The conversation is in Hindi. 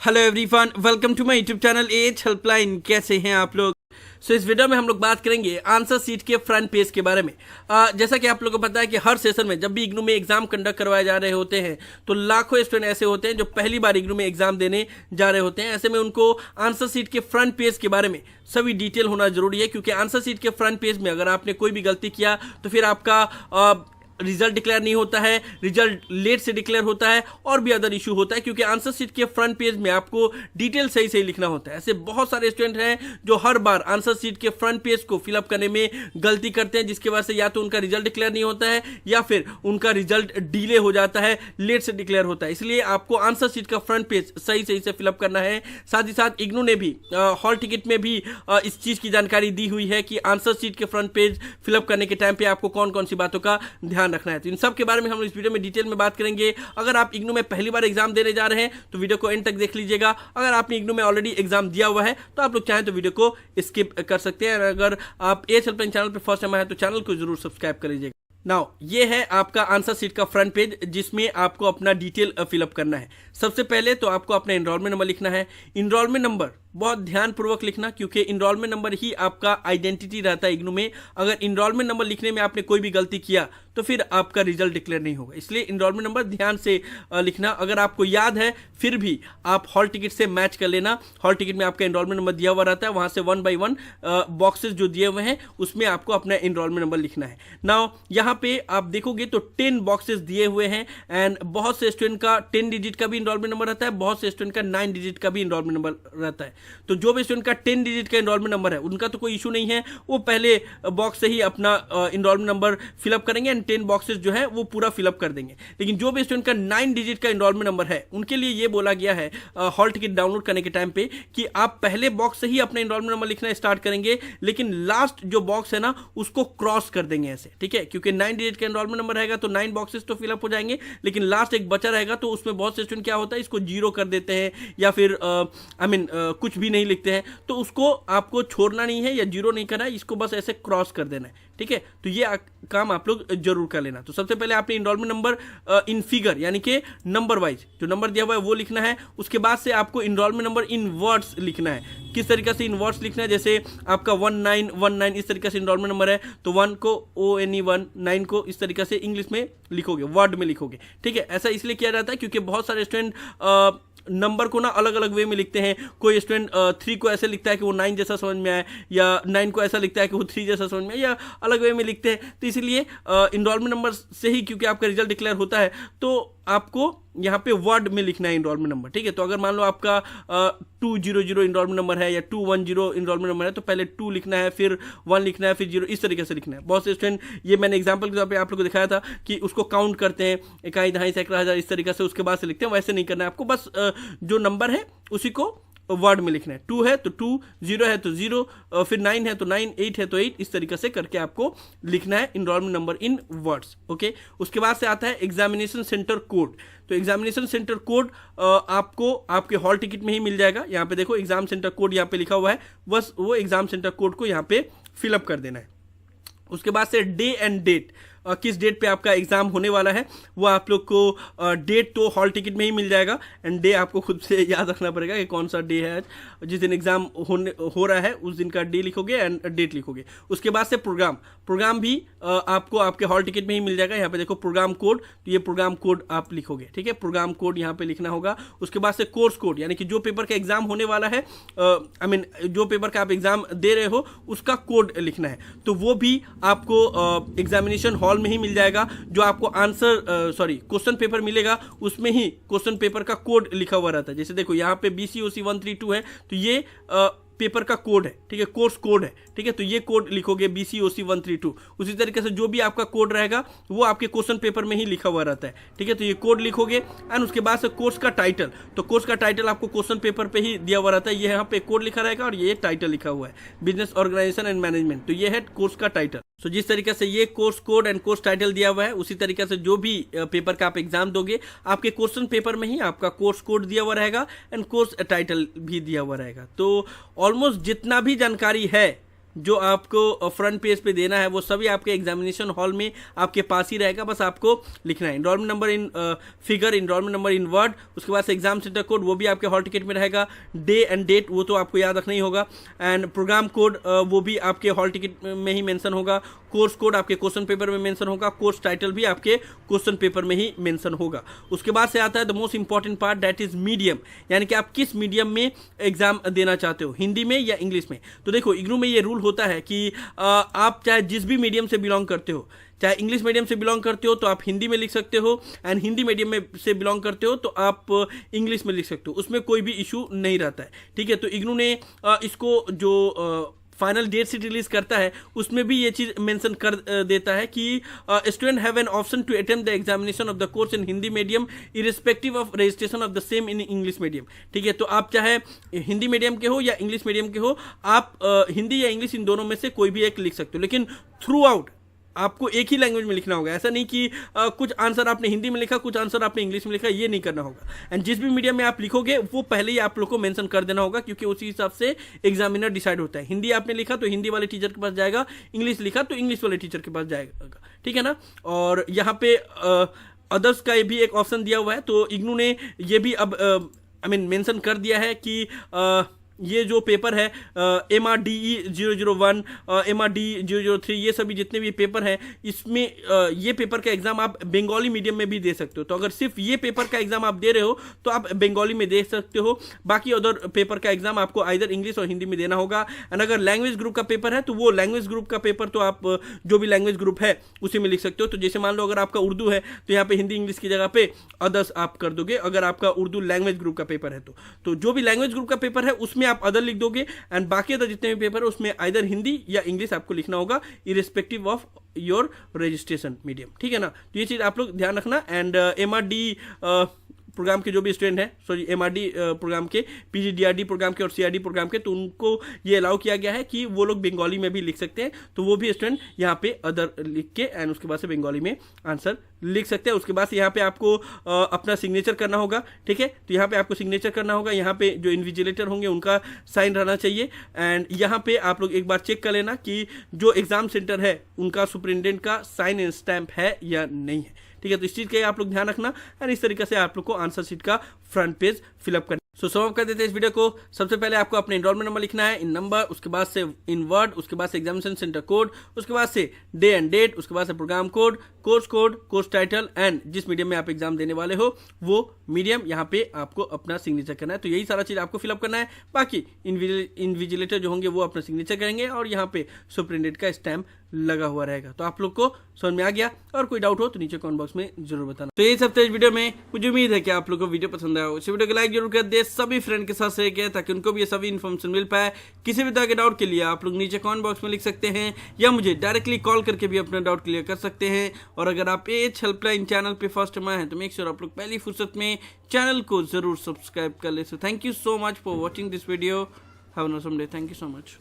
Hello everyone, welcome to my YouTube channel as helpline. कैसे हैं आप लोग? इस वीडियो में हम लोग बात करेंगे आंसर सीट के फ्रंट पेज के बारे में। जैसा कि आप लोगों को पता है कि हर सेशन में जब भी इग्नू में एग्जाम कंडक्ट करवाए जा रहे होते हैं तो लाखों स्टूडेंट ऐसे होते हैं जो पहली बार इग्नू में एग्जाम देने जा रहे होते हैं। ऐसे में उनको आंसर सीट के फ्रंट पेज के बारे में सभी डिटेल होना जरूरी है, क्योंकि आंसर सीट के फ्रंट पेज में अगर आपने कोई भी गलती किया तो फिर आपका रिजल्ट डिक्लेयर नहीं होता है, रिजल्ट लेट से डिक्लेयर होता है और भी अदर इशू होता है, क्योंकि आंसर सीट के फ्रंट पेज में आपको डिटेल सही सही लिखना होता है। ऐसे बहुत सारे स्टूडेंट हैं जो हर बार आंसर सीट के फ्रंट पेज को फिलअप करने में गलती करते हैं, जिसकी वजह से या तो उनका रिजल्ट डिक्लेयर नहीं होता है या फिर उनका रिजल्ट डिले हो जाता है, लेट से डिक्लेयर होता है। इसलिए आपको आंसर सीट का फ्रंट पेज सही सही से फिलअप करना है। साथ ही साथ इग्नू ने भी हॉल टिकट में भी इस चीज की जानकारी दी हुई है कि आंसर सीट के फ्रंट पेज फिलअप करने के टाइम पे आपको कौन कौन सी बातों का ध्यान रखना है। तो इन सब के बारे में हम इस वीडियो में डिटेल में बात करेंगे। अगर आप इग्नू में पहली बार एग्जाम देने जा रहे हैं तो वीडियो को एंड तक देख लीजिएगा। अगर आपने इग्नू में ऑलरेडी एग्जाम दिया हुआ है तो आप लोग चाहें तो वीडियो को स्किप कर सकते हैं। अगर आप एज हेल्पलाइन चैनल पर फर्स्ट टाइम आए तो चैनल को जरूर सब्सक्राइब कर लीजिएगा। नाउ ये है आपका आंसर सीट का फ्रंट पेज, जिसमें आपको अपना डिटेल फिलअप करना है। सबसे पहले तो आपको अपना इनरोलमेंट नंबर लिखना है। इनरोलमेंट नंबर बहुत ध्यानपूर्वक लिखना, क्योंकि इनरोलमेंट नंबर ही आपका आइडेंटिटी रहता है इग्नू में। अगर इनरोलमेंट नंबर लिखने में आपने कोई भी गलती किया तो फिर आपका रिजल्ट डिक्लेयर नहीं होगा, इसलिए इनरोलमेंट नंबर ध्यान से लिखना। अगर आपको याद है फिर भी आप हॉल टिकट से मैच कर लेना। हॉल टिकट में आपका इनरोलमेंट नंबर दिया हुआ रहता है, वहां से 1 बाय 1 बॉक्सेस जो दिए हुए हैं उसमें आपको अपना इनरोलमेंट नंबर लिखना है। नाउ यहाँ पे आप देखोगे तो 10 बॉक्सेस दिए हुए हैं एंड बहुत से स्टूडेंट का 10 डिजिट का भी इनरोलमेंट नंबर रहता है, बहुत से स्टूडेंट का 9 डिजिट का भी इनरोलमेंट नंबर रहता है। तो जो भी स्टूडेंट का 10 डिजिट का इनरोलमेंट नंबर है उनका तो कोई इशू नहीं है, वो पहले बॉक्स से ही अपना इनरोलमेंट नंबर फिलअप करेंगे एंड 10 बॉक्सेस जो है वो पूरा फिलअप कर देंगे। लेकिन जो भी स्टूडेंट का 9 डिजिट का इनरोलमेंट नंबर है उनके लिए ये बोला गया है हॉल टिकट डाउनलोड करने के टाइम पे कि आप पहले बॉक्स से ही अपना इनरोलमेंट नंबर लिखना स्टार्ट करेंगे, लेकिन लास्ट जो बॉक्स है ना उसको क्रॉस कर देंगे ऐसे, ठीक है? क्योंकि 9 डिजिट का इनरोलमेंट नंबर रहेगा तो 9 बॉक्सेस तो फिलअप हो जाएंगे, लेकिन लास्ट एक बचा रहेगा तो उसमें बहुत से स्टूडेंट क्या होता है इसको जीरो कर देते हैं या फिर कुछ भी नहीं लिखते हैं। तो उसको आपको छोड़ना नहीं है या जीरो नहीं करना है, इसको बस ऐसे क्रॉस कर देना है, ठीक है? तो ये काम आप लोग जरूर कर लेना। तो सबसे पहले आपने इनरोलमेंट नंबर इन फिगर यानी कि नंबर वाइज जो नंबर दिया हुआ है वो लिखना है। उसके बाद से आपको इनरोलमेंट नंबर इन वर्ड्स लिखना है। किस तरीके से इन वर्ड्स लिखना है? जैसे आपका 1919 इस तरीके से इनरोलमेंट नंबर है तो 1 को ONE1, 9 को इस तरीके से इंग्लिश में लिखोगे, वर्ड में लिखोगे, ठीक है? ऐसा इसलिए किया जाता है क्योंकि बहुत सारे स्टूडेंट नंबर को ना अलग अलग वे में लिखते हैं। कोई स्टूडेंट 3 को ऐसे लिखता है कि वो 9 जैसा समझ में आए, या 9 को ऐसा लिखता है कि वो 3 जैसा समझ में आए, या अलग वे में लिखते हैं। तो इसलिए इनरोलमेंट नंबर से ही क्योंकि आपका रिजल्ट डिक्लेयर होता है तो आपको यहाँ पे वर्ड में लिखना है इनरोलमेंट नंबर, ठीक है? तो अगर मान लो आपका 200 इनरोलमेंट नंबर है या 210 इनरोलमेंट नंबर है तो पहले 2 लिखना है, फिर 1 लिखना है, फिर 0, इस तरीके से लिखना है। बहुत से स्टूडेंट, ये मैंने एग्जांपल के तौर पे आप लोगों को दिखाया था कि उसको काउंट करते हैं 1 2 सैकड़ा हज़ार इस तरीके से, उसके बाद से लिखते हैं। वैसे नहीं करना है आपको, बस जो नंबर है उसी को वर्ड में लिखना है। 2 है तो 2, 0 है तो 0, फिर 9 है तो 9, 8 है तो 8, इस तरीके से करके आपको लिखना है enrolment number in words, okay? उसके बाद से आता है एग्जामिनेशन सेंटर कोड। तो एग्जामिनेशन सेंटर कोड आपको आपके हॉल टिकट में ही मिल जाएगा। यहाँ पे देखो एग्जाम सेंटर कोड यहाँ पे लिखा हुआ है, बस वो एग्जाम सेंटर कोड को यहाँ पे फिलअप कर देना है। उसके बाद से डे एंड डेट, किस डेट पे आपका एग्जाम होने वाला है वो आप लोग को डेट तो हॉल टिकट में ही मिल जाएगा एंड डे आपको खुद से याद रखना पड़ेगा कि कौन सा डे है आज, जिस दिन एग्जाम हो रहा है उस दिन का डे लिखोगे एंड डेट लिखोगे। उसके बाद से प्रोग्राम भी आपको आपके हॉल टिकट में ही मिल जाएगा। यहाँ पे देखो प्रोग्राम कोड, तो ये प्रोग्राम कोड आप लिखोगे, ठीक है? प्रोग्राम कोड यहाँ पे लिखना होगा। उसके बाद से कोर्स कोड यानी कि जो पेपर का एग्जाम होने वाला है, जो पेपर का आप एग्जाम दे रहे हो उसका कोड लिखना है, तो वो भी आपको एग्जामिनेशन हॉल में ही मिल जाएगा। जो आपको क्वेश्चन पेपर मिलेगा उसमें ही क्वेश्चन पेपर का कोड लिखा हुआ रहता है। जैसे देखो यहाँ पे BCOC 132 है तो ये पेपर का कोड है, ठीक है? कोर्स कोड है, ठीक है? तो ये कोड लिखोगे BCOC 132। उसी तरीके से जो भी आपका कोड रहेगा वो आपके क्वेश्चन पेपर में ही लिखा हुआ रहता है, ठीक है? तो ये कोड लिखोगे एंड उसके बाद से कोर्स का टाइटल, तो कोर्स का टाइटल आपको क्वेश्चन पेपर पे ही दिया हुआ रहता है। ये यहाँ पे कोड लिखा रहेगा और ये टाइटल लिखा हुआ है, बिजनेस ऑर्गेनाइजेशन एंड मैनेजमेंट, तो ये है कोर्स का टाइटल। तो जिस तरीके से ये course code and course title दिया हुआ है उसी तरीके से जो भी पेपर का आप एग्जाम दोगे आपके क्वेश्चन पेपर में ही आपका कोर्स कोड दिया हुआ रहेगा एंड कोर्स टाइटल भी दिया हुआ रहेगा। तो ऑलमोस्ट जितना भी जानकारी है जो आपको फ्रंट पेज पे देना है वो सभी आपके एग्जामिनेशन हॉल में आपके पास ही रहेगा, बस आपको लिखना है। Enrolment number in figure, enrolment number in word, उसके बाद से एग्जाम सेंटर कोड वो भी आपके हॉल टिकट में रहेगा। डे एंड डेट वो तो आपको याद रखना ही होगा, एंड प्रोग्राम कोड वो भी आपके हॉल टिकट में ही मेंशन होगा। कोर्स कोड आपके क्वेश्चन पेपर में मेंशन होगा, कोर्स टाइटल भी आपके क्वेश्चन पेपर में ही मेंशन होगा। उसके बाद से आता है the most important part, that is medium, यानी कि आप किस मीडियम में एग्जाम देना चाहते हो, हिंदी में या इंग्लिश में। तो देखो इग्नू में ये रूल होता है कि आप चाहे जिस भी मीडियम से बिलोंग करते हो, चाहे इंग्लिश मीडियम से बिलोंग करते हो तो आप हिंदी में लिख सकते हो, एंड हिंदी मीडियम में से बिलोंग करते हो तो आप इंग्लिश में लिख सकते हो, उसमें कोई भी इशू नहीं रहता है। ठीक है, तो इग्नू ने इसको जो फाइनल डेट शीट रिलीज करता है उसमें भी ये चीज मेंशन कर देता है कि student have an option to attempt the examination of the course in Hindi medium irrespective of registration of the same in English medium. ठीक है, तो आप चाहे हिंदी मीडियम के हो या इंग्लिश मीडियम के हो, आप हिंदी या इंग्लिश इन दोनों में से कोई भी एक लिख सकते हो, लेकिन थ्रू आउट आपको एक ही लैंग्वेज में लिखना होगा। ऐसा नहीं कि कुछ आंसर आपने हिंदी में लिखा, कुछ आंसर आपने इंग्लिश में लिखा, ये नहीं करना होगा। एंड जिस भी मीडियम में आप लिखोगे वो पहले ही आप लोग को मेंशन कर देना होगा, क्योंकि उसी हिसाब से एग्जामिनर डिसाइड होता है। हिंदी आपने लिखा तो हिंदी वाले टीचर के पास जाएगा, इंग्लिश लिखा तो इंग्लिश वाले टीचर के पास जाएगा। ठीक है ना, और यहाँ पे अदर्स का भी एक ऑप्शन दिया हुआ है, तो इग्नू ने ये भी अब मेंशन कर दिया है कि ये जो पेपर है MRDE 001, MRD 003, ये सभी जितने भी पेपर हैं इसमें ये पेपर का एग्जाम आप बंगाली मीडियम में भी दे सकते हो। तो अगर सिर्फ ये पेपर का एग्जाम आप दे रहे हो तो आप बंगाली में दे सकते हो, बाकी अदर पेपर का एग्जाम आपको आइदर इंग्लिश और हिंदी में देना होगा। एंड अगर लैंग्वेज ग्रुप का पेपर है तो वो लैंग्वेज ग्रुप का पेपर तो आप जो भी लैंग्वेज ग्रुप है उसी में लिख सकते हो। तो जैसे मान लो अगर आपका उर्दू है तो यहाँ पे हिंदी इंग्लिश की जगह पे अदर्स आप कर दोगे, अगर आपका उर्दू लैंग्वेज ग्रुप का पेपर है तो जो भी लैंग्वेज ग्रुप का पेपर है उसमें आप अदर लिख दोगे, एंड बाकी अदर जितने भी पेपर है उसमें आइदर हिंदी या इंग्लिश आपको लिखना होगा irrespective of your registration medium. ठीक है ना, तो ये चीज आप लोग ध्यान रखना। एंड MRD प्रोग्राम के जो भी स्टूडेंट हैं, सॉरी MRD प्रोग्राम के, PGDRD प्रोग्राम के और CRD प्रोग्राम के, तो उनको ये अलाउ किया गया है कि वो लोग बंगाली में भी लिख सकते हैं, तो वो भी स्टूडेंट यहाँ पे अदर लिख के एंड उसके बाद से बंगाली में आंसर लिख सकते हैं। उसके बाद से यहाँ पे आपको अपना सिग्नेचर करना होगा। ठीक है, तो यहाँ पे आपको सिग्नेचर करना होगा, यहाँ पे जो इन्विजिलेटर होंगे उनका साइन रहना चाहिए, एंड यहाँ पे आप लोग एक बार चेक कर लेना कि जो एग्जाम सेंटर है उनका सुपरिटेंडेंट का साइन एंड स्टैंप है या नहीं है। ठीक है, तो इस चीज का आप लोग ध्यान रखना, एंड इस तरीके से आप लोग को आंसर शीट का फ्रंट पेज फिलअप करना। सो सम अप कर देते हैं इस वीडियो को। सबसे पहले आपको अपने एनरोलमेंट नंबर लिखना है इन नंबर, उसके बाद से इन वर्ड, उसके बाद से एग्जामिनेशन सेंटर कोड, उसके बाद से डे एंड डेट, उसके बाद से programme code, course title, and जिस मीडियम में आप एग्जाम देने वाले हो वो मीडियम, यहाँ पे आपको अपना सिग्नेचर करना है। तो यही सारा चीज आपको फिलअप करना है, बाकी इन्विजिलेटर जो होंगे वो अपना सिग्नेचर करेंगे और यहाँ पे सुपरिटेंडेंट का स्टैम्प लगा हुआ रहेगा। तो आप लोग को समझ में आ गया, और कोई डाउट हो तो नीचे कमेंट बॉक्स में जरूर बताना। तो यही सब था इस वीडियो में, मुझे उम्मीद है कि आप लोग को वीडियो पसंद आया हो। इस वीडियो को लाइक जरूर कर दे, सभी फ्रेंड के साथ शेयर किया ताकि उनको भी ये सभी इन्फॉर्मेशन मिल पाए। किसी भी तरह के डाउट के लिए आप लोग नीचे कमेंट बॉक्स में लिख सकते हैं, या मुझे डायरेक्टली कॉल करके भी अपना डाउट क्लियर कर सकते हैं। और अगर आप एज हेल्पलाइन चैनल पे फर्स्ट टाइम आए हैं तो मेक श्योर आप लोग पहली फुर्सत में चैनल को जरूर सब्सक्राइब कर ले। So thank you so much for watching this video. Have a nice day. Thank you so much.